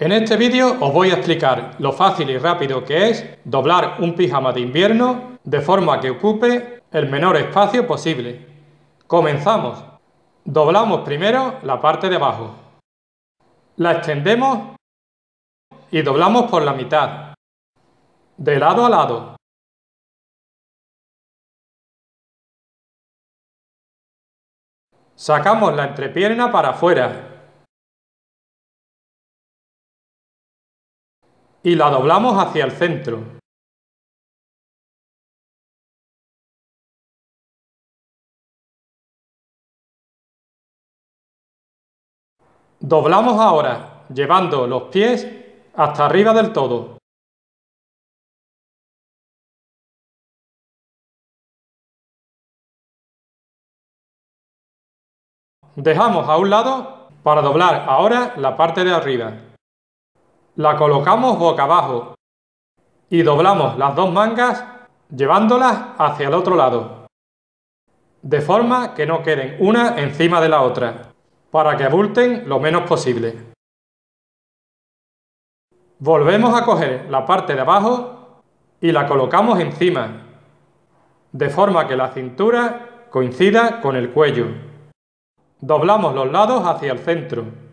En este vídeo os voy a explicar lo fácil y rápido que es doblar un pijama de invierno de forma que ocupe el menor espacio posible. Comenzamos. Doblamos primero la parte de abajo. La extendemos y doblamos por la mitad, de lado a lado. Sacamos la entrepierna para afuera y la doblamos hacia el centro. Doblamos ahora, llevando los pies hasta arriba del todo. Dejamos a un lado para doblar ahora la parte de arriba. La colocamos boca abajo y doblamos las dos mangas llevándolas hacia el otro lado, de forma que no queden una encima de la otra, para que abulten lo menos posible. Volvemos a coger la parte de abajo y la colocamos encima, de forma que la cintura coincida con el cuello. Doblamos los lados hacia el centro.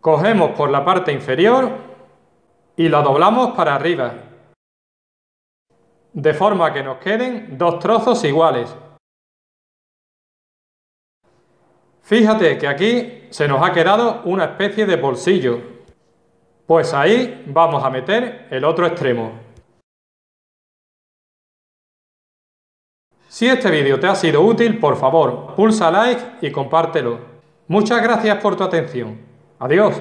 Cogemos por la parte inferior y la doblamos para arriba, de forma que nos queden dos trozos iguales. Fíjate que aquí se nos ha quedado una especie de bolsillo, pues ahí vamos a meter el otro extremo. Si este vídeo te ha sido útil, por favor, pulsa like y compártelo. Muchas gracias por tu atención. Adiós.